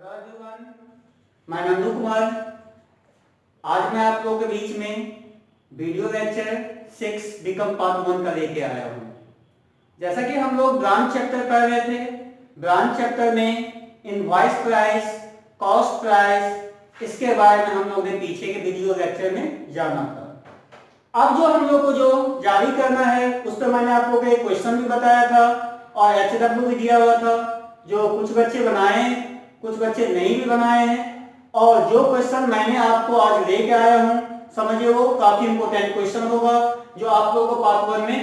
Hello everyone, मैं नंदू कुमार। आज मैं आप लोगों के बीच में वीडियो लेक्चर 6 बिकम पार्ट 1 का लेके आया हूँ। जैसा कि हम लोग ब्रांच चैप्टर पढ़ रहे थे, ब्रांच चैप्टर में इनवॉइस प्राइस, कॉस्ट प्राइस, इसके बारे में हम लोग ने पीछे के वीडियो लेक्चर में जाना था। अब जो हम लोग को जो जारी करना है उस पर मैंने आप लोगों को एक क्वेश्चन भी बताया था और HW भी दिया हुआ था, जो कुछ बच्चे बनाए, कुछ बच्चे नहीं भी बनाए हैं। और जो क्वेश्चन मैंने आपको आज लेके आया हूं, समझिए वो काफी इंपॉर्टेंट क्वेश्चन होगा जो आप लोगों को पार्ट 1 में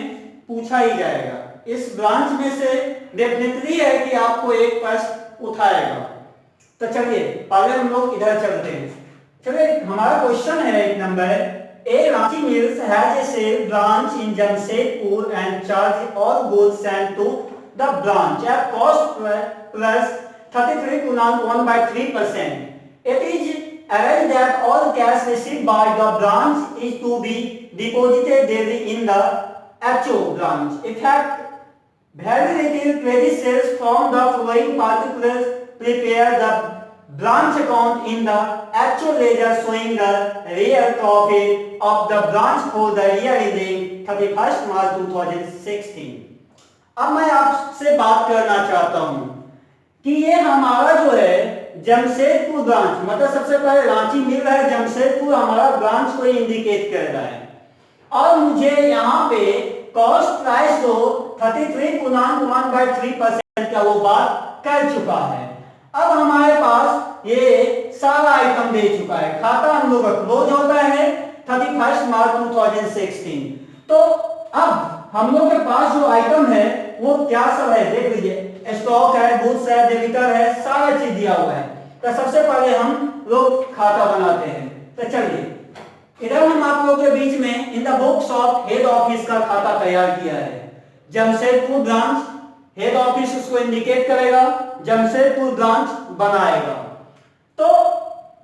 पूछा ही जाएगा। इस ब्रांच में से डेफिनेटली है कि आपको एक प्रश्न उठाएगा। तो चलिए पहले हम लोग इधर चलते हैं। चलिए हमारा क्वेश्चन है एक number, A Ranchi Mills has a sale branch in Jamshedpur and charge all goods sent to the branch at cost plus 33.1/3%. It is arranged that all cash received by the branch is to be deposited daily in the HO branch. In fact, very little credit sales from the following particulars prepare the branch account in the HO ledger showing the real profit of the branch for the year ending 31st March 2016. अब मैं आपसे बात करना चाहता हूं कि ये हमारा जो है जमशेदपुर ब्रांच, मतलब सबसे पहले रांची मिल रहा है, जमशेदपुर हमारा ब्रांच को इंडिकेट कर रहा है। और मुझे यहाँ पे कॉस्ट प्राइस तो 33.1/3% का वो बात कर चुका है। अब हमारे पास ये सारा आइटम दे चुका है। खाता हम लोग का क्लोज होता है 31 मार्च 2016। तो अब हम लोग के पास जो आइटम है वो क्या सब है देख लीजिए, स्टॉक है, गुड्स है, डेबिटर है, सारा चीज दिया हुआ है। तो सबसे पहले हम लोग खाता बनाते हैं। तो चलिए इधर हम आप लोगों के बीच में in the books of head office का खाता तैयार किया है। जमशेदपुर ब्रांच हेड ऑफिस उसको इंडिकेट करेगा, जमशेदपुर ब्रांच बनाएगा। तो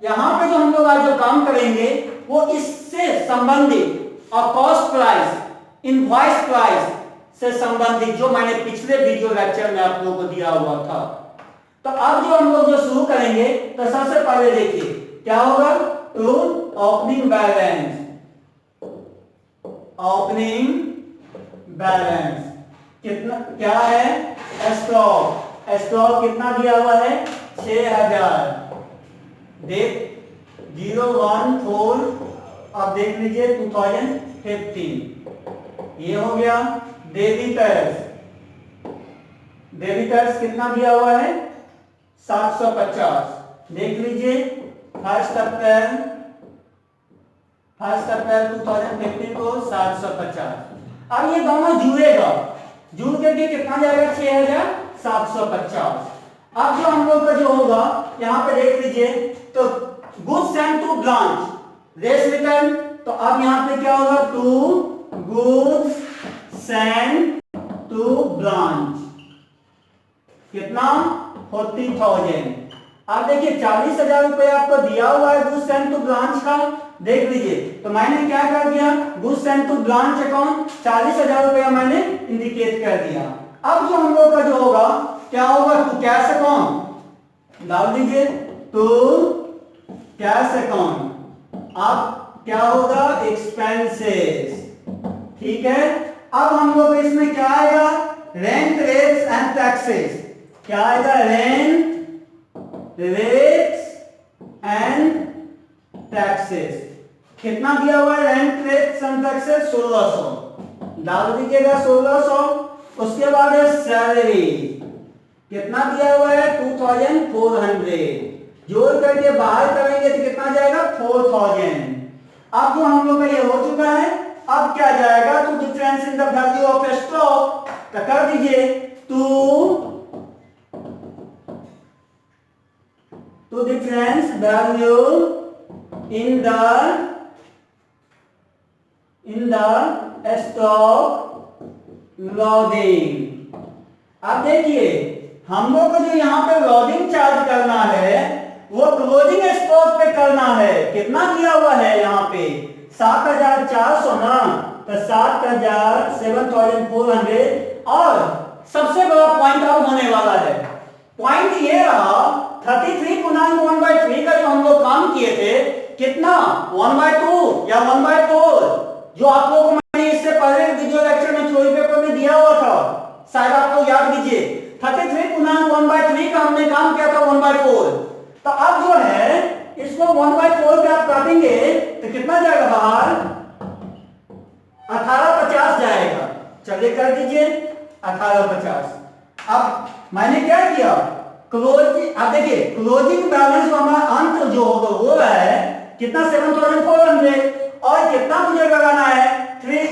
यहां पे जो हम लोग आज जो काम करेंगे वो इससे संबंधित और कॉस्ट प्राइस, इनवॉइस प्राइस से संबंधित जो मैंने पिछले वीडियो लेक्चर में आप लोगों को दिया हुआ था। तो अब जो हम लोग जो शुरू करेंगे तो सबसे पहले देखिए क्या होगा, rule opening balance. Opening balance कितना क्या है, स्टॉक, स्टॉक कितना दिया हुआ है 6000, डेट 014, अब देख लीजिए 2015, ये हो गया। डेबिटर्स, डेबिटर्स कितना दिया हुआ है 750, देख लीजिए 1 अप्रैल 2015 को 750। अब ये दोनों जुड़ेगा, जुड़ करके कितना जाएगा 6750। अब जो हम लोग का जो होगा यहाँ पे देख लीजिए, तो goods sent to branch less return, तो अब यहाँ पे क्या होगा, to goods sent to branch कितना 40,000। अब देखिए 40,000 रुपए आपको दिया हुआ है गुड्स सेंट टू ब्रांच का, देख लीजिए। तो मैंने क्या कर दिया, goods sent to branch account 40,000 रुपया मैंने इंडिकेट कर दिया। अब जो हम लोग का जो होगा क्या होगा, टू कैश अकाउंट डाल दीजिए, टू कैश अकाउंट। अब क्या होगा, एक्सपेंसेस, ठीक है। अब हम लोग इसमें क्या आएगा, रेंट रेट्स एंड टैक्सेस, क्या आएगा, रेंट रेट्स एंड टैक्सेस। कितना दिया हुआ है रेंट रेट्स एंड टैक्सेस 1600, डाल दीजिएगा 1600। उसके बाद है सैलरी, कितना दिया हुआ है 2400, जोड़ करके बाहर करेंगे तो कितना जाएगा 4000। अब जो हम लोग का ये हो चुका है, अब क्या जाएगा, to difference in the value of stock, तो कर दीजिए to difference value in the stock loading. अब देखिए हम लोग को जो यहाँ पे लोडिंग चार्ज करना है वो क्लोजिंग स्टॉक पे करना है। कितना दिया हुआ है यहाँ पे 7400 ना, तो 7400, और सबसे बड़ा पॉइंट आउट होने वाला है पॉइंट ये रहा 33.1/3 का जो हम लोग काम किए थे, कितना 1/2 या 1/4, जो आप लोगों को मैंने इससे पहले वीडियो लेक्चर में थ्योरी पेपर में दिया हुआ था, शायद आप लोग याद कीजिए। 33.1/3 का हमने काम किया था 1/4। तो अब जो है इसको 1/4 पे आप काटेंगे तो कितना जाएगा बाहर, 1850 जाएगा। चलिए कर दीजिए 1850। अब मैंने क्या किया, क्लोजिंग, अब देखिए क्लोजिंग बैलेंस हमारा अंत जो होगा वो है कितना 7400, और कितना मुझे लगाना है 3,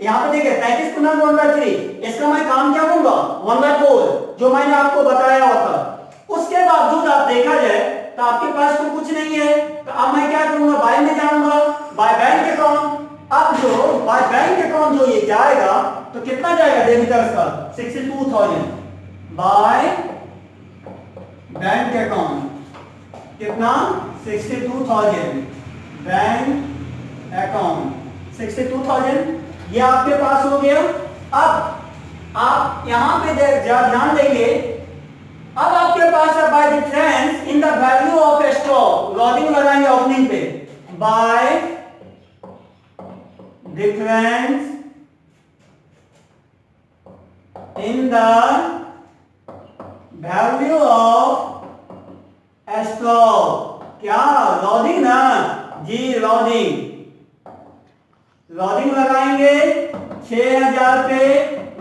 यहाँ पे देखिए 33.1/3, इसका मैं काम क्या करूंगा 1/4 जो मैंने आपको बताया हुआ था। उसके बावजूद आप देखा जाए तो आपके पास तो कुछ नहीं है, तो अब मैं क्या करूंगा, बाय में जाऊंगा, बाय बैंक अकाउंट। अब जो बाय बैंक अकाउंट जो ये जाएगा तो कितना जाएगा डेबिटर्स का 62,000 बाय बैंक अकाउंट, कितना 62,000 बैंक अकाउंट 62,000, ये आपके पास हो गया। अब आप यहां पे ध्यान देंगे, अब आपके पास है bye difference in the value of stock, lodging लगाएंगे ओपनिंग पे, bye difference in the value of stock, क्या लॉजिंग ना जी, लॉजिंग लगाएंगे 6000 पे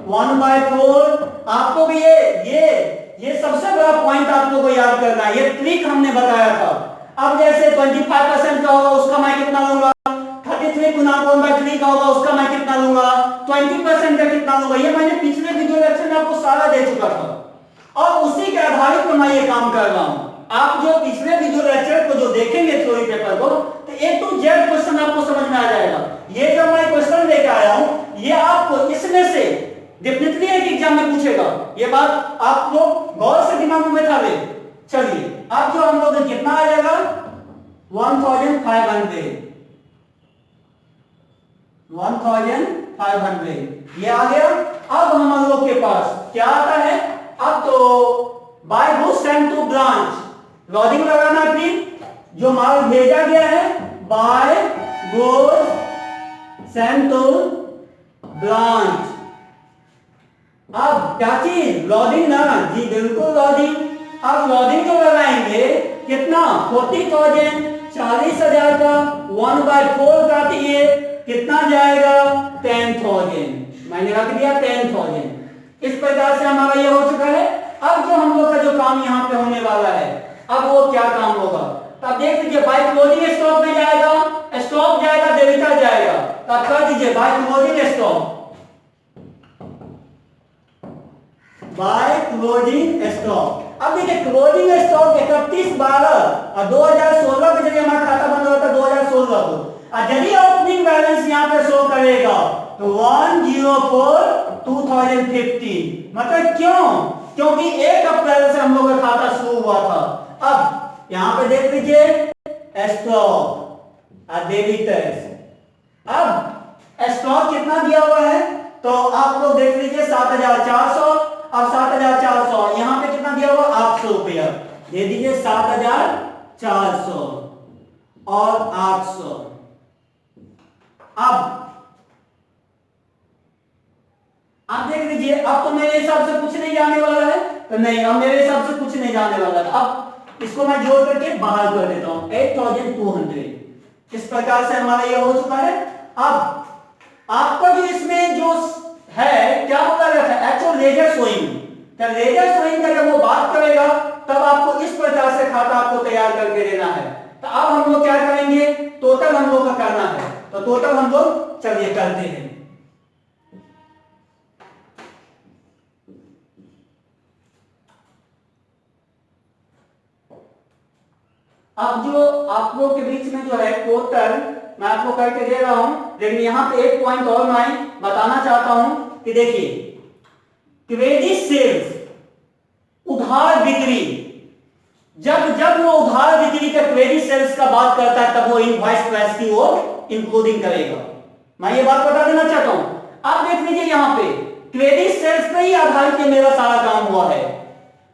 1/4। आपको भी ये सबसे बड़ा पॉइंट आप लोगों को याद करना है, ये ट्रिक हमने बताया था। अब जैसे 25% का होगा उसका मैं कितना लूंगा, 33.1/3 का होगा उसका मैं कितना लूंगा, 20% का कितना लूंगा, ये मैंने पिछले वीडियो लेक्चर में आपको सारा दे चुका था, और उसी के आधारित पर मैं ये काम कर रहा हूं। आप जो पिछले वीडियो लेक्चर को जो देखेंगे थ्योरी पेपर को, तो A to Z क्वेश्चन आपको समझ में आ जाएगा। ये जो मैं क्वेश्चन लेकर आया हूं, ये आपको इसमें से डेफिनेटली एक एग्जाम में पूछेगा, ये बात आप लोग गौर से दिमाग में बैठा ले। चलिए अब जो हम लोग कितना आ जाएगा 1500 ये आ गया। अब हम लोग के पास क्या आता है, अब तो by goods sent to branch lodging लगाना, फिर जो माल भेजा गया है by goods sent to branch. अब क्या चीज लॉजिंग ना जी, बिल्कुल लॉजिंग। अब लॉजिंग जो लगाएंगे कितना 40,000, 40,000 का 1/4 काटिए कितना जाएगा 10,000, मैंने रख दिया 10,000। इस प्रकार से हमारा ये हो चुका है। अब जो हम लोग का जो काम यहाँ पे होने वाला है, अब वो क्या काम होगा, तब देख लीजिए बाय क्लोजिंग स्टॉक में जाएगा, स्टॉक जाएगा डेबिटर जाएगा, तब कर दीजिए by closing stock, by closing stock. अब देखिए क्लोजिंग स्टॉक 31/12 और 2016 के जगह हमारा खाता बंद होता है 2016 को, और यदि ओपनिंग बैलेंस यहाँ पे शो करेगा तो 1/04/2015, मतलब क्यों, क्योंकि 1 अप्रैल से हम लोग का खाता शुरू हुआ था। अब यहाँ पे देख लीजिए स्टॉक और डेबिटर्स। अब स्टॉक कितना दिया हुआ है तो आप लोग देख लीजिए 7,400, अब 7,400 यहाँ पे कितना दिया हुआ 800 रुपया दे दीजिए, 7,400 और 800। अब आप देख लीजिए, अब तो मेरे हिसाब से कुछ नहीं जाने वाला है, तो नहीं, अब मेरे हिसाब से कुछ नहीं जाने वाला है। अब इसको मैं जोड़ करके बाहर कर देता हूं 8,200। इस प्रकार से हमारा ये हो चुका है। अब आपका जो इसमें जो है क्या बोला गया था, एक्चुअल लेजर शोइंग, तो लेजर शोइंग का जब वो बात करेगा तब आपको इस प्रकार से खाता आपको तैयार करके देना है। तो अब हम लोग क्या करेंगे, टोटल हम लोग का करना है, तो टोटल हम लोग चलिए करते हैं। अब जो आप लोग के बीच में जो है टोटल मैं आपको करके दे रहा हूं, लेकिन यहां पे एक पॉइंट और मैं बताना चाहता हूं कि देखिए क्रेडिट सेल्स उधार बिक्री, जब वो उधार बिक्री का क्रेडिट सेल्स का बात करता है तब वो इनवॉइस प्राइस की वो इंक्लूडिंग करेगा। मैं ये बात बता देना चाहता हूं। आप देख लीजिए यहां पे क्रेडिट सेल्स पे ही आधारित मेरा सारा काम हुआ है।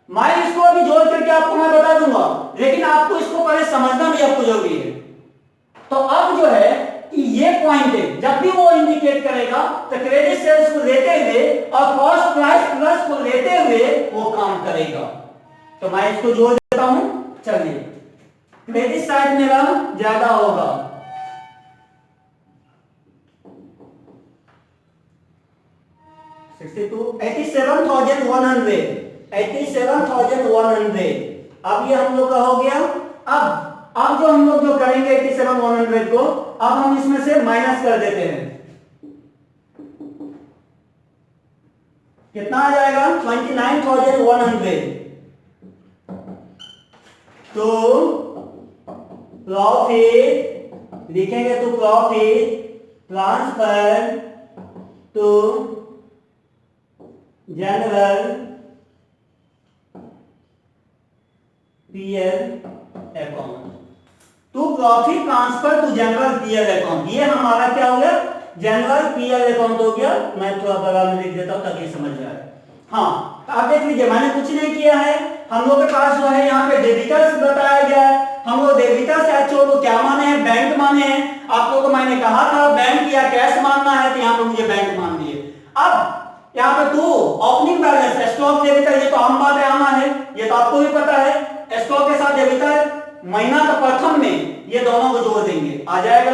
मैं इसको अभी जोड़ करके आपको मैं बता दूंगा, लेकिन आपको इसको पहले समझना भी आपको जरूरी है। तो अब जो है कि ये पॉइंट है, जब भी वो इंडिकेट करेगा तो क्रेडिट सेल्स को लेते हुए और कॉस्ट प्राइस प्लस को लेते हुए वो काम करेगा। तो मैं इसको जोड़ देता हूं। चलिए, क्रेडिट साइड मेरा ज्यादा होगा, $87,100। अब ये हम लोग का हो गया। अब जो हम लोग जो करेंगे 87,100 को, अब हम इसमें से माइनस कर देते हैं। कितना आ जाएगा? 29,100। तो प्रॉफिट लिखेंगे तो profit transfer to general PL account, to profit transfer to general PL account. ये हमारा क्या हो गया? जनरल पीएल अकाउंट हो गया। मैं थोड़ा बड़ा में लिख देता हूं ताकि समझ जाए। हाँ, तो आप देख लीजिए, मैंने कुछ नहीं किया है। हम लोग के पास जो है यहाँ पे डेबिटर्स बताया गया है। हम लोग डेबिटर्स एचओ को क्या माने हैं? बैंक माने हैं। आप लोगों को मैंने कहा था बैंक या कैश मानना है, तो यहाँ पे मुझे बैंक मान दिए। अब यहाँ पे to opening balance stock debtor, ये तो आम बात है, आना है, ये तो आपको भी पता है। स्टॉक के साथ डेबिटर महीना का प्रथम में ये दोनों को जोड़ देंगे, आ जाएगा।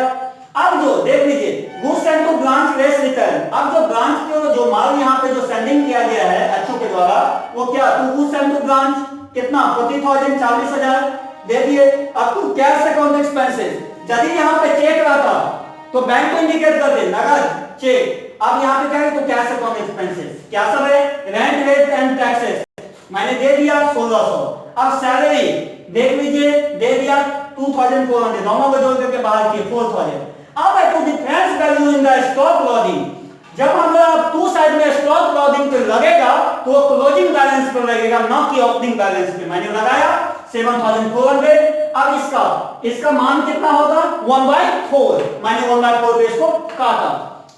अब जो देख लीजिए, goods and to branch less return. अब जो ब्रांच के जो माल यहाँ पे जो सेंडिंग किया गया है एचओ के द्वारा, वो क्या? To goods and to branch कितना? 40,000, 40,000 दे दिए। अब टू कैश अकाउंट एक्सपेंसेस, यदि यहाँ पे चेक रहता तो बैंक को इंडिकेट कर दे नगद चेक। अब यहाँ पे क्या है? तो कैश अकाउंट एक्सपेंसेस क्या सब है? रेंट रेट एंड टैक्सेस मैंने दे दिया 1600। अब सैलरी देख लीजिए, दे दिया 2,400, दोनों को जोड़ करके बाहर किए 4,000। अब to difference value in the stock closing, जब हम लोग टू साइड में स्टॉक क्लोजिंग पे लगेगा तो वो क्लोजिंग बैलेंस पे लगेगा, ना कि ओपनिंग बैलेंस पे। मैंने लगाया 7,400। अब इसका मान कितना होगा? 1/4। मैंने 1/4 पे इसको काटा।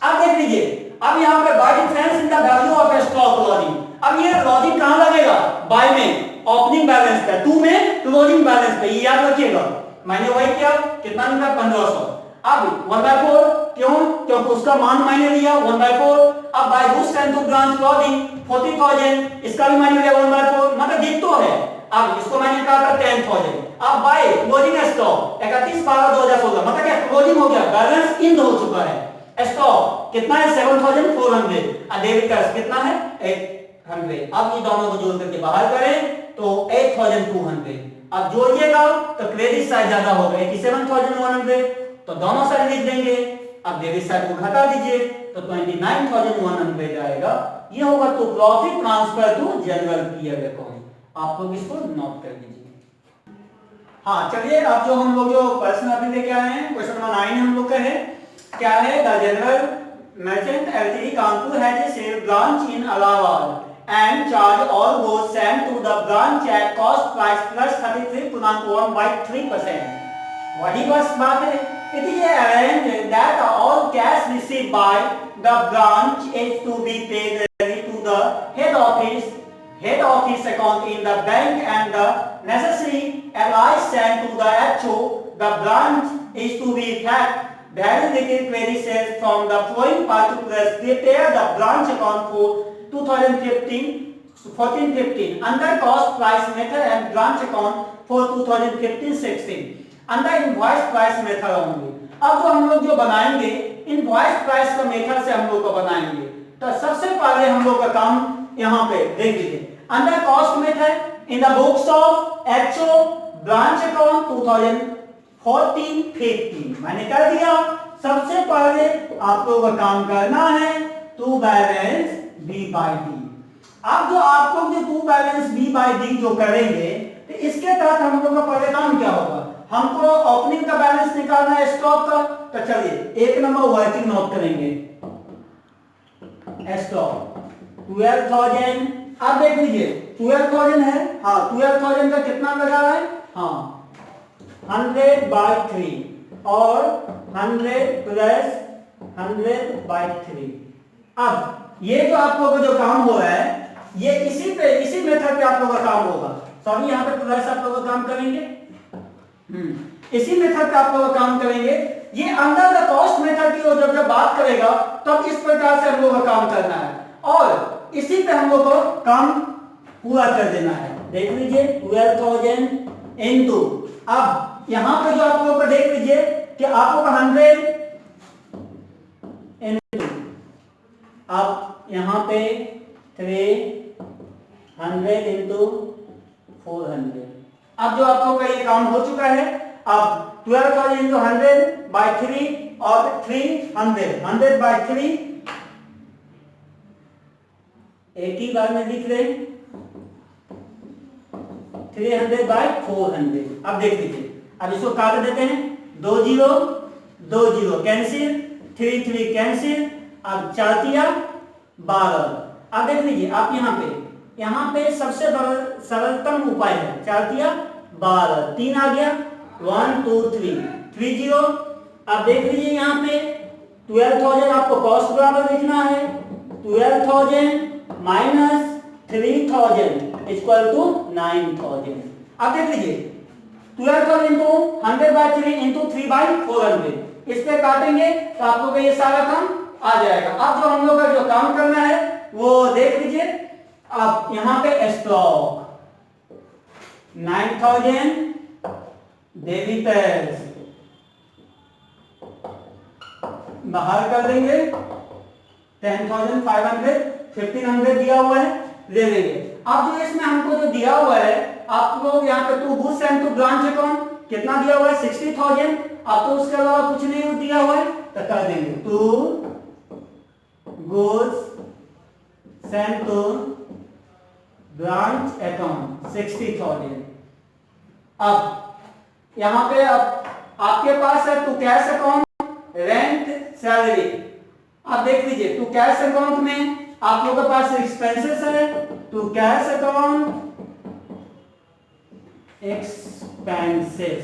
अब देख लीजिए, अब यहाँ पे bye difference in the value of stock closing. अब ये क्लोजिंग कहां लगेगा? बाय में ओपनिंग बैलेंस पे, टू में क्लोजिंग बैलेंस पे, ये याद रखिएगा। मैंने वही किया, कितना निकला? 1,500। अब 1/4 क्यों? क्योंकि उसका मान मैंने लिया 1/4। अब by goods and to branch closing 40,000, इसका भी मैंने लिया 1/4, मतलब दिखतो है। अब इसको मैंने कहा था 10,000। अब बाय क्लोजिंग स्टॉक 31/12/2016, मतलब क्या? क्लोजिंग हो गया, बैलेंस इन हो चुका है। स्टॉक कितना है? 7,400। और डेबिटर्स कितना है? 800। अब ये दोनों को जोड़ करके बाहर करें तो 8,200। अब जोड़िएगा तो क्रेडिट साइड ज्यादा होगा 87,100, तो दोनों साइड लिख देंगे। अब डेबिट साइड को घटा दीजिए तो 29,100 आएगा। ये होगा तो profit transfer to general PL account. आप लोग इसको नोट कर लीजिए। हाँ, चलिए, अब जो हम लोग जो प्रश्न अभी लेके आए हैं, क्वेश्चन नंबर 9 हम लोग का है। क्या है? The general merchant LTD Kanpur has a sale branch in Allahabad and charge all goods sent to the branch at cost price plus 33.1/3%। वही बस बात है। It is arranged that all cash received by the branch is to be paid to the head office account in the bank, and the necessary allies sent to the HO. The branch is to be fact very little credit sales from the following particulars. Prepare the branch account for 2014-15 under cost price method and branch account for 2015-16 under invoice price method होंगे। अब जो हम लोग जो बनाएंगे invoice price का method से हम लोग को बनाएंगे। तो सबसे पहले हम लोग का काम यहाँ पे देख लीजिए, under cost method in the books of HO branch account 2014-15 मैंने कर दिया। सबसे पहले आप लोग का काम करना है to balance B by D. अब जो आप लोग जो to balance B by D जो करेंगे तो इसके तहत हम लोग का पहले काम क्या होगा? हमको ओपनिंग का बैलेंस निकालना है स्टॉक का। तो चलिए, एक नंबर वर्किंग नोट करेंगे। स्टॉक 12,000। अब देख लीजिए 12,000 है। हाँ, 12,000 का कितना लगा है? हाँ, 100/3 और 100 प्लस 100/3। अब ये जो आप लोगों को जो काम हो रहा है ये इसी मेथड पे आप लोगों का काम होगा। सॉरी यहाँ पे थोड़ा सा आप लोग काम करेंगे, इसी मेथड पे आप लोग काम करेंगे। ये अंडर द कॉस्ट मेथड की जब बात करेगा तब इस प्रकार से हम लोग को काम करना है और इसी पे हम लोग को काम पूरा कर देना है। देख लीजिए 12,000 इनटू, अब यहां पे जो आप लोग को देख लीजिए कि आप लोग 100 इनटू, अब यहां पे 300 इनटू 400। अब जो आप लोग का ये काम हो चुका है। अब 12,000 इंटू 100 बाई 3 और 300 100 बाई 3 एक ही बार में लिख रहे 300 बाई 400। अब देख लीजिए, अब इसको काट देते हैं, 2 0 कैंसिल, 3 3 कैंसिल, अब 4 तिया 12। अब देख लीजिए आप यहाँ पे सबसे सरलतम उपाय है, 4 तिया 12, 3 आ गया, 1 2 3 3 0। अब देख लीजिए यहाँ पे 12,000 आपको कॉस्ट बराबर लिखना है, 12,000 माइनस 3,000 इक्वल टू 9,000। अब देख लीजिए 12,000 इंटू 100 बाई 3 इंटू 3 बाई 400, इस पे काटेंगे तो आप लोग का ये सारा काम आ जाएगा। अब जो हम लोग का जो काम करना है वो देख लीजिए, अब यहाँ पे स्टॉक 9,000 डेबिटर्स बाहर कर देंगे, 10,500 1,500 दिया हुआ है, ले लेंगे। अब जो इसमें हमको जो दिया हुआ है, आप लोग यहाँ पे to goods and to branch account कितना दिया हुआ है 60,000। अब तो उसके अलावा कुछ नहीं दिया हुआ है तो कर देंगे to goods send to branch account 60,000। अब यहाँ पे अब आपके पास है to cash account rent salary. अब देख लीजिए टू कैश अकाउंट में आप लोगों के पास एक्सपेंसेस है, टू कैश अकाउंट एक्सपेंसेस,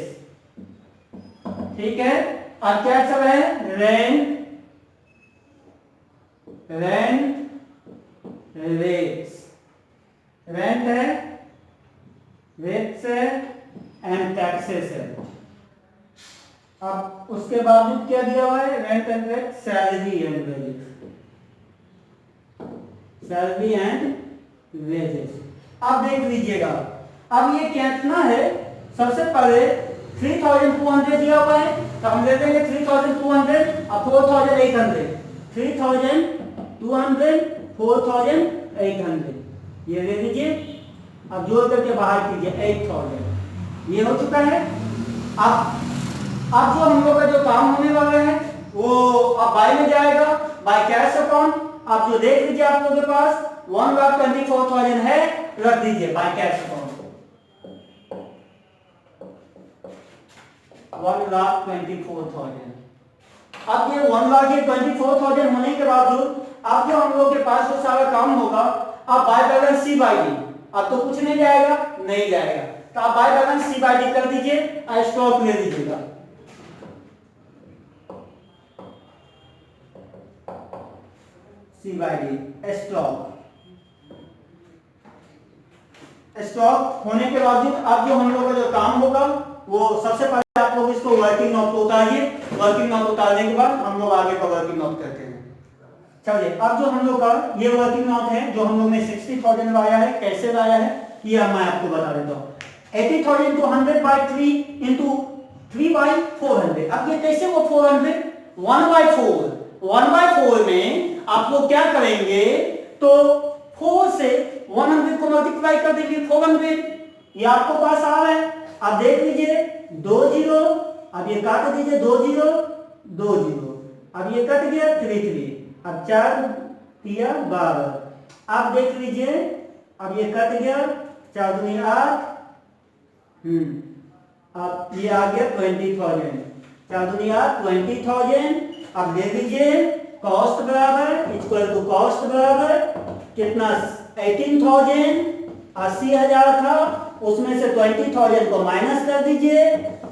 ठीक है। और क्या चल रहा है, रेंट रेट्स, रेंट है, रेट्स है एंड टैक्सेस है। अब उसके बावजूद क्या दिया हुआ है, rent and rate, salary and wages, salary and wages. अब देख लीजिएगा, अब ये कितना है, सबसे पहले 3,200 दिया हुआ है तो हम ले लेंगे 3,200 और 4,800, 3,200 4,800 ये ले लीजिए। अब जोड़ करके बाहर कीजिए 8,000, ये हो चुका है। अब जो हम लोग का जो काम होने वाला है वो अब बाय में जाएगा, बाय कैश अकाउंट। आप जो देख लीजिए आप लोगों के पास 1,24,000 है, रख दीजिए बाय कैश अकाउंट 1,24,000। अब ये 1,24,000 होने के बावजूद अब जो हम लोग के पास जो सारा काम होगा, अब by balance C by D, अब तो कुछ नहीं जाएगा, नहीं जाएगा, तो आप by balance C by D कर दीजिए और स्टॉक ले लीजिएगा। सी बाई डी स्टॉक होने के बावजूद अब जो हम लोग का जो काम होगा वो सबसे पहले आप लोग इसको वर्किंग नोट को उतारिए। वर्किंग नोट उतारने के बाद हम लोग आगे का वर्किंग नोट करते हैं। चलिए, अब जो हम लोग का ये वर्किंग नोट है जो हम लोग ने 60,000 लाया है, कैसे लाया है ये मैं आपको बता देता हूँ। 80,000 to 100 by 3 into 3 by 400। अब ये कैसे वो 400 1 by 4 में आप लोग क्या करेंगे तो 4 से 100 को मल्टीप्लाई कर देंगे 400, ये आपको पास आ रहा है। अब देख लीजिए 2 0, अब ये काट दीजिए 2 0 2 0, अब ये कट गया 3 3, अब 4 तिया 12, अब देख लीजिए अब ये कट गया 4 दूनी 8, अब ये आ गया 20,000, 4 दूनी 8 20,000। अब ले लीजिए कॉस्ट बराबर इक्वल टू कॉस्ट बराबर कितना 18,000, 80,000 था उसमें से 20,000 को माइनस कर दीजिए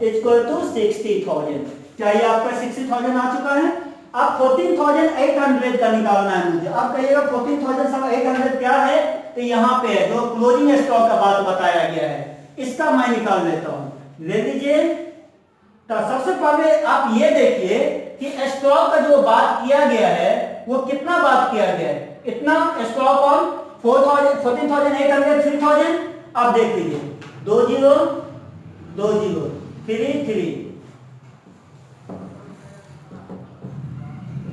इक्वल टू 60,000। क्या ये आपका 60,000 आ चुका है? अब 14,800 का निकालना है मुझे। अब कहिएगा 14,800 क्या है? तो यहाँ पे है जो क्लोजिंग स्टॉक का बात बताया गया है, इसका मैं निकाल लेता हूं। ले लीजिए, तो सबसे पहले आप ये देखिए कि स्टॉक का जो बात किया गया है वो कितना बात किया गया है, इतना स्टॉक ऑन 14,800 3,000। अब देख लीजिए 2 0 2 0 3 3।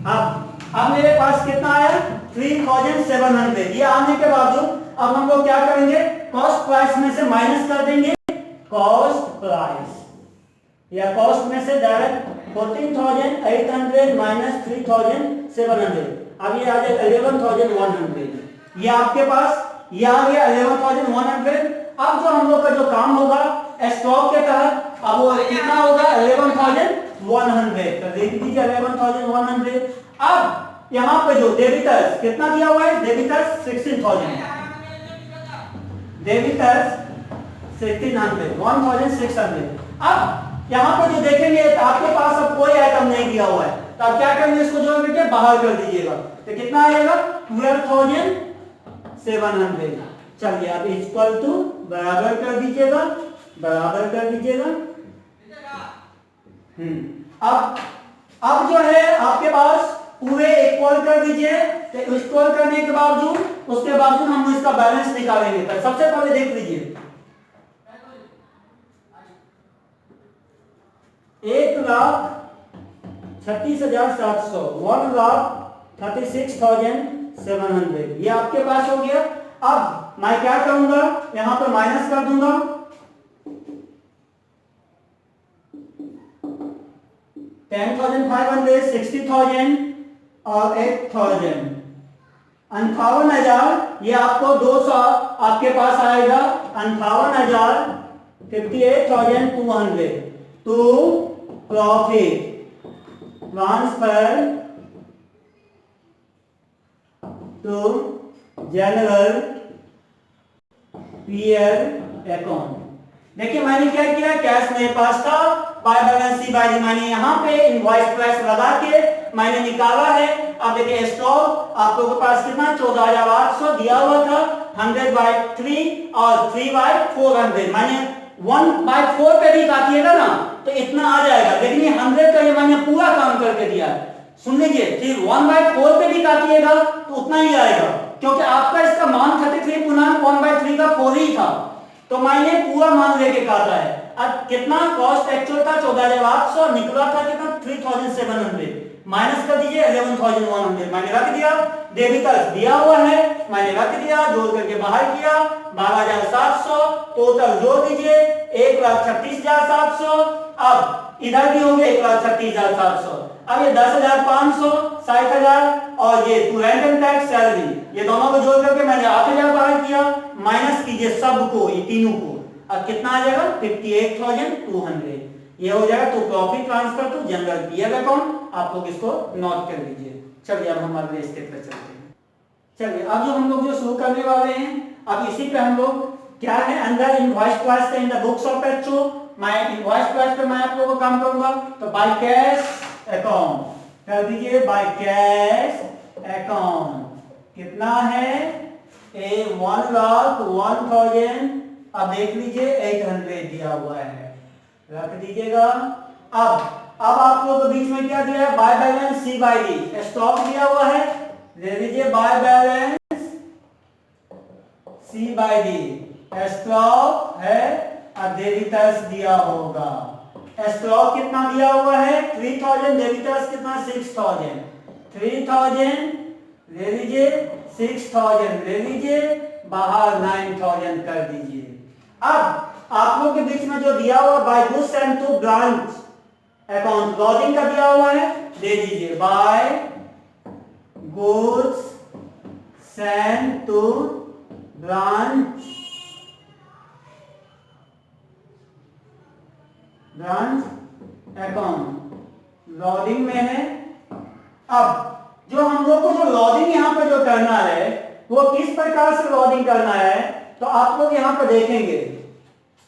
अब मेरे पास कितना आया 3,700। ये आने के बावजूद अब हम लोग क्या करेंगे, कॉस्ट प्राइस में से माइनस कर देंगे कॉस्ट प्राइस, या कॉस्ट में से डायरेक्ट 14,800 माइनस 3,700। अब ये आ जाएगा 11,100। ये आपके पास ये आ गया 11,100। अब जो हम लोग का जो काम होगा स्टॉक के तहत, अब वो कितना होगा 11,100। तो देख लीजिए 11,100। अब यहाँ पे जो डेबिटर्स कितना दिया हुआ है, डेबिटर्स 16,000, डेबिटर्स 1,600। अब यहाँ पर जो देखेंगे तो आपके पास अब कोई आइटम नहीं दिया हुआ है, तो आप क्या करेंगे, इसको जोड़ करके बाहर कर दीजिएगा, तो कितना आएगा 12,700। चलिए अब इक्वल टू बराबर कर दीजिएगा, बराबर कर दीजिएगा। अब जो है आपके पास पूरे इक्वल कर दीजिए, तो इक्वल करने के बावजूद उसके बावजूद हम इसका बैलेंस निकालेंगे। तो सबसे पहले देख लीजिए 1,36,700, 1,36,700 ये आपके पास हो गया। अब मैं क्या करूंगा, यहां पर माइनस कर दूंगा 10,500, 60,000 और 8,000, 58,000। ये आपको 200 आपके पास आएगा 58,000, 58,200 to profit transfer to general PL account. देखिए मैंने क्या किया, कैश मेरे पास था, बाय बैलेंस सी बाय मैंने यहाँ पे इनवॉइस प्राइस लगा के मैंने निकाला है। अब देखिए स्टॉक आप लोगों के पास कितना 14,800 दिया हुआ था, 100/3 और 3/400। मैंने 1/4 पे भी काटिएगा ना तो इतना आ जाएगा, लेकिन ये 100 का ये मैंने पूरा काम करके दिया है। सुन लीजिए, फिर 1/4 पे भी काटिएगा तो उतना ही आएगा, क्योंकि आपका इसका मान 33 पूर्णांक 1/3 का 4 ही था, तो मैंने पूरा मान लेके काटा है। अब कितना कॉस्ट एक्चुअल था 14,800, निकला था कितना 3,700, माइनस कर दीजिए 11,100 मैंने रख दिया। डेबिटर्स दिया हुआ है मैंने रख दिया, जोड़ करके बाहर किया 12,700, टोटल जोड़ दीजिए 1,36,700। अब इधर भी होंगे 1,36,700। अब ये 10,500, 60,000 और ये रेंट एंड टैक्स सैलरी, ये दोनों को जोड़ करके मैंने 8,000 बाहर किया, माइनस कीजिए सबको, ये तीनों को। अब कितना आ जाएगा 58,200 ये हो जाएगा। तो profit transfer to general PL account, आप लोग इसको नोट कर लीजिए। चलिए अब हम अगले स्टेप पर चलते हैं। चलिए अब जो हम लोग जो शुरू करने वाले हैं, अब इसी पे हम लोग क्या है, अंदर invoice price in the books of HO, मैं इनवॉइस प्राइस पे मैं आप लोगों को काम करूंगा। तो बाय कैश अकाउंट कर दीजिए, बाय कैश अकाउंट कितना है 1,01,000। अब देख लीजिए 800 दिया हुआ है, रख दीजिएगा। अब आप लोगों के बीच में क्या दिया है, by balance C by D, stock दिया हुआ है, ले लीजिए by balance C by D, stock है और डेबिटर्स दिया होगा। स्टॉक कितना दिया हुआ है 3,000, डेबिटर्स कितना 6,000, 3,000 ले लीजिए, 6,000 ले लीजिए, बाहर 9,000 कर दीजिए। अब आप लोग के बीच में जो दिया हुआ by goods send to branch account, lodging का दिया हुआ है, दे दीजिए by goods send to branch account, lodging में है। अब जो हम लोग को जो लॉजिंग यहाँ पर जो करना है वो किस प्रकार से लॉजिंग करना है, तो आप लोग यहाँ पर देखेंगे।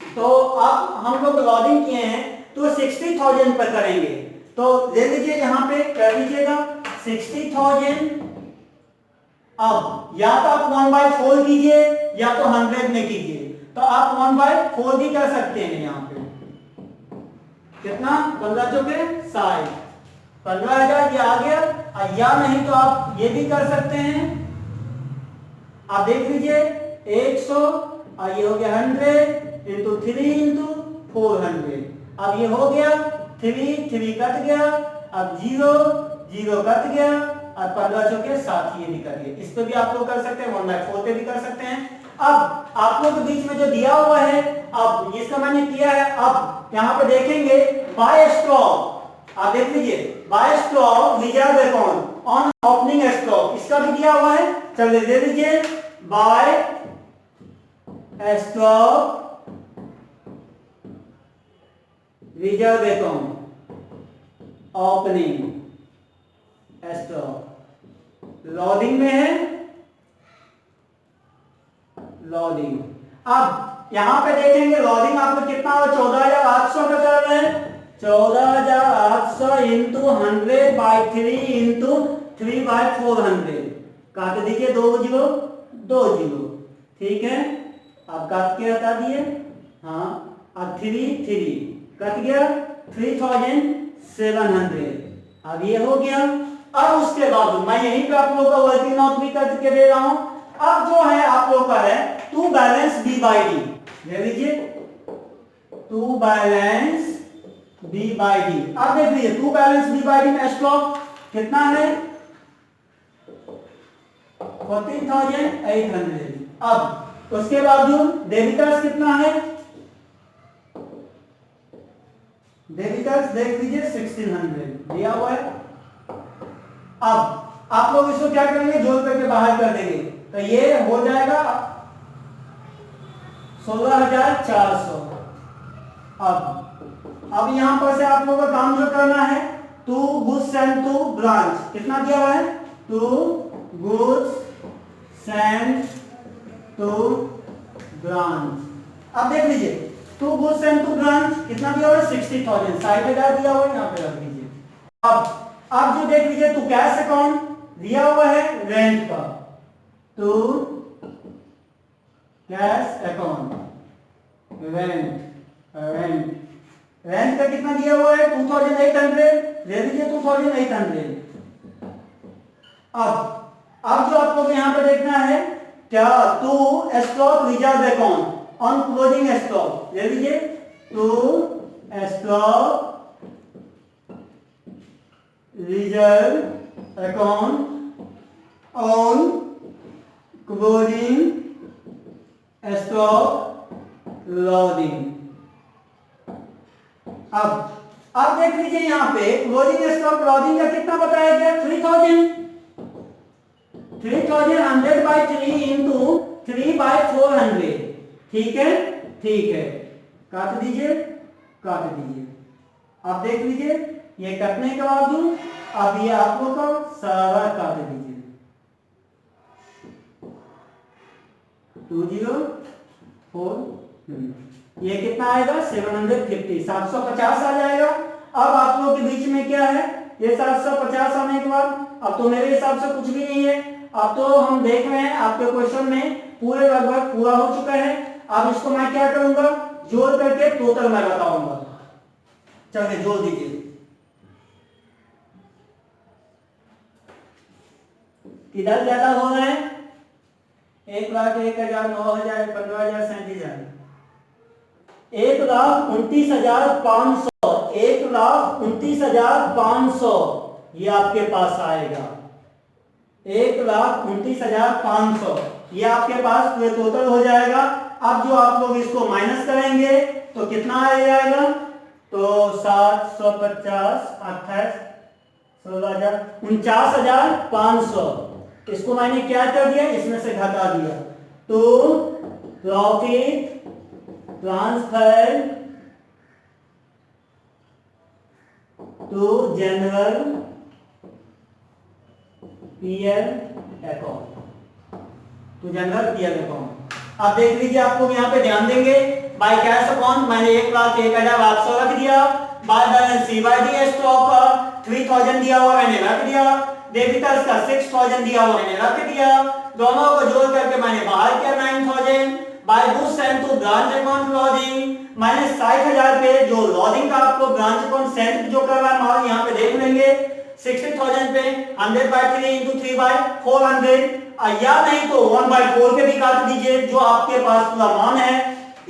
तो अब हम लोग लॉजिंग किए हैं तो 60,000 पर करेंगे, तो ले लीजिए यहाँ पे कर लीजिएगा 60,000 अब या तो आप 1/4 कीजिए या तो 100 में कीजिए, तो आप 1/4 भी कर सकते हैं। यहाँ पे कितना 15 चौके 60, 15,000 ये आ गया। या नहीं तो आप ये भी कर सकते हैं, आप देख लीजिए 100 और ये हो गया 100 इंटू 3 इंटू 400। अब ये हो गया 3 3 कट गया, अब 0 0 कट गया और 15 चौके 60 ये भी कट गया। इस पे भी आप लोग कर सकते हैं, 1/4 पे भी कर सकते हैं। अब आप लोग के बीच में जो दिया हुआ है, अब इसका मैंने किया है। अब यहाँ पे देखेंगे बाय स्टॉक, आप देख लीजिए by stock reserve account on opening stock, इसका भी दिया हुआ है। चलिए दे दीजिए by stock reserve account opening stock, loading में है, लोडिंग। अब यहां पे देखेंगे लोडिंग आपको कितना हो, 14,800 का कर रहे हैं। 14,800 इंटू 100/3 इंटू 3/400, काट दीजिए 2 जीरो 2 जीरो, ठीक है। अब काट के हटा दिए, हाँ। अब 3 3 कट गया, 3,700। अब ये हो गया। अब उसके बाद मैं यहीं पे आप लोगों का वर्किंग नोट भी करके दे रहा हूं। अब जो है आप लोग का है टू बैलेंस B/D, ले लीजिए टू बैलेंस B/D। अब देख लीजिए टू बैलेंस B/D में स्टॉक कितना है 14,800। अब उसके बावजूद डेबिटर्स कितना है, डेबिटर्स देख लीजिए 1,600 दिया हुआ है। अब आप लोग इसको क्या करेंगे, जोड़ करके बाहर कर देंगे, तो ये हो जाएगा 16,400। अब यहां पर से आप लोगों का काम जो करना है, to goods and to branch, कितना दिया हुआ है, to goods and to branch. अब देख लीजिए to goods and to branch कितना दिया हुआ है 60,000, 60,000 दिया हुआ है, यहाँ पे रख दीजिए। अब जो देख लीजिए टू कैश अकाउंट दिया हुआ है रेंट का, टू कैश अकाउंट रेंट का कितना दिया हुआ है 2,800, ले लीजिए 2,800। अब जो आपको यहां पे देखना है क्या, to stock reserve account on closing stock, ले लीजिए to stock reserve account on closing stock loading. अब देख लीजिए यहां पे क्लोजिंग स्टॉक लोडिंग का कितना बताया गया 3,000, 3,100/3 इंटू 3/400, ठीक है, ठीक है। काट दीजिए, काट दीजिए। अब देख लीजिए ये कटने के बावजूद अब ये आप लोग का सारा काट दीजिए, 204, ये कितना आएगा 750, 750 आ जाएगा। अब आप लोगों के बीच में क्या है, ये 750 आने के बाद अब तो मेरे हिसाब से कुछ भी नहीं है। अब तो हम देख रहे हैं आपके क्वेश्चन में पूरे लगभग पूरा हो चुका है। अब इसको मैं क्या करूंगा, जोड़ करके टोटल मैं बताऊंगा। चलिए जोड़ दीजिए, किधर ज्यादा हो रहे हैं, 1,01,000, 9,000, 15,000, 37,000, 1,29,500, 1,29,500 ये आपके पास आएगा, 1,29,500 ये आपके पास पूरे टोटल हो जाएगा। अब जो आप लोग इसको माइनस करेंगे तो कितना आ जाएगा, तो 750, 28, 16,000, 49,500। इसको मैंने क्या कर दिया, इसमें से घटा दिया, तो profit transfer to general PL account, to general PL account. अब देख लीजिए आप लोग यहाँ पे ध्यान देंगे, बाय कैश अकाउंट मैंने 1,01,800 रख दिया, बाय बैलेंस C/D स्टॉक 3,000 दिया हुआ मैंने रख दिया, डेबिटर्स का 6000 दिया हुआ मैंने रख दिया, दोनों को जोड़ करके मैंने बाहर किया 9000 by goods sent to branch account lodging, मैंने 60000 पे जो लॉजिंग का आपको ब्रांच अकाउंट सेंट जो करवा माल यहाँ पे देख लेंगे 60000 पे 100 बाय 3 into 3 बाय 400 या नहीं तो 1/4 पे भी काट दीजिए जो आपके पास पूरा मान है।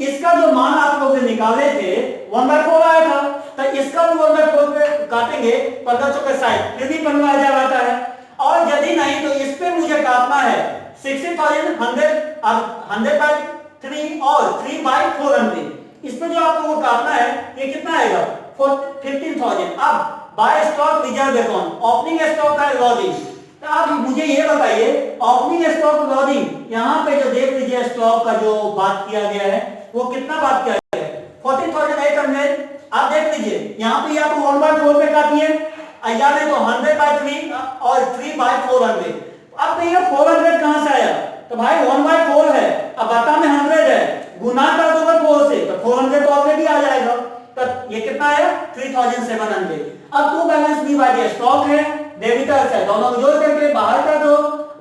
इसका जो मान आप लोग निकाले थे 1/4 आया था, तो इसका भी 1/4 पे काटेंगे पदार्थों के साइड फिर भी 15 आ जाता है। और यदि नहीं तो इस पे मुझे काटना है 60000 100 बाय 3 और 3/400, इस पे जो आप लोगों को काटना है ये कितना आएगा 15000। अब by stock reserve account opening stock का लॉजिंग, तो आप मुझे ये बताइए ओपनिंग स्टॉक लॉजिंग यहाँ पे जो देख लीजिए स्टॉक का जो बात किया गया है वो कितना बात किया गया है 14800। आप देख लीजिए यहाँ पे या तो 1/4 पे काटिए या नहीं तो 100 बाय 3 और 3/400। अब तो ये 400 कहां से आया, तो भाई 1/4 है, अब बता में 100 है, गुना कर दोगे 4 से तो 400 तो ऑलरेडी आ जाएगा, तो ये कितना आया 3700। अब to balance B by stock है डेबिटर्स है, दोनों को जोड़ करके बाहर कर दो।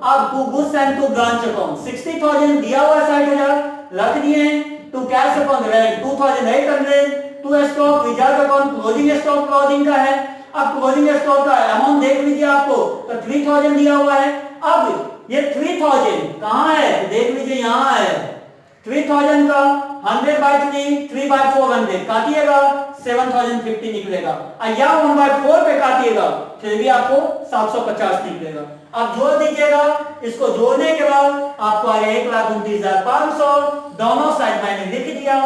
अब to goods and to branch account 60000 दिया हुआ 60000 रख दिए, to cash account 2800, to stock reserve account closing stock closing का है। अब क्लोजिंग स्टॉक का अमाउंट देख लीजिए आपको तो 3000 दिया हुआ है। अब ये 3000 कहां है देख लीजिए यहाँ है 3000 का 100 बाय 3 3/400 काटिएगा 7050 निकलेगा, या 1/4 पे काटिएगा फिर भी आपको 750 निकलेगा। अब जोड़ दीजिएगा, इसको जोड़ने के बाद आपको आएगा 1,29,500, दोनों साइड मैंने लिख दिया।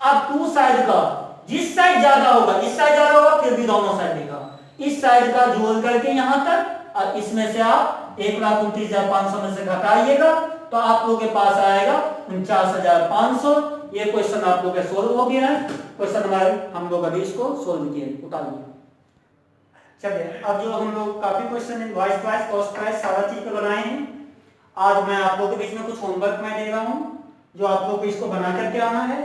अब टू साइड का जिस साइड ज्यादा होगा इस साइड ज्यादा होगा फिर भी दोनों साइड देगा, इस साइड का जोड़ करके यहां तक और इसमें से आप 1,29,500 में से घटाइएगा तो आप लोगों के पास आएगा 49,500। ये क्वेश्चन आप लोगों का सोल्व हो गया है। क्वेश्चन नंबर हम लोग अभी इसको सोल्व किए उतार लिए। चलिए अब जो हम लोग काफी question invoice price cost price सारा चीज पे बनाए हैं, आज मैं आप लोगों के बीच में कुछ होमवर्क मैं दे रहा हूं जो आप लोगों को इसको बना करके आना है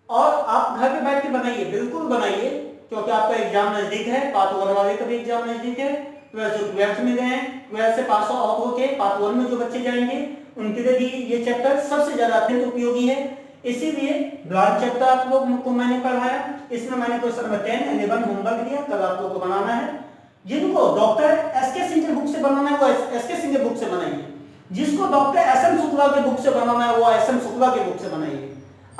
और आप घर पे बैठ के बनाइए, बिल्कुल बनाइए, क्योंकि आपका एग्जाम नजदीक है, पार्ट 1 वाले का भी एग्जाम नजदीक है। 12th में गए हैं, 12th से पास आउट होके पार्ट 1 में जो बच्चे जाएंगे उनके लिए भी ये चैप्टर सबसे ज्यादा अत्यंत उपयोगी है। इसीलिए ब्रांच चैप्टर आप लोग को मैंने पढ़ाया, इसमें मैंने क्वेश्चन नंबर 10 11 होमवर्क दिया, कल आप लोग को बनाना है। जिनको डॉक्टर एसके सिंह के बुक से बनाना है वो एसके सिंह के बुक से बनाइए, जिसको डॉक्टर एसएम शुक्ला के बुक से बनाना है वो एसएम शुक्ला के बुक से बनाइए।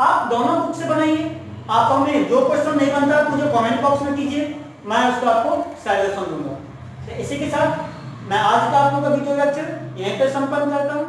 आप दोनों बुक से बनाइए। आप हमें जो क्वेश्चन नहीं बनता मुझे कमेंट बॉक्स में कीजिए, मैं उसको आपको सजेशन दूंगा। तो इसी के साथ मैं आज का आप लोगों का वीडियो लेक्चर यहीं पे संपन्न करता हूं।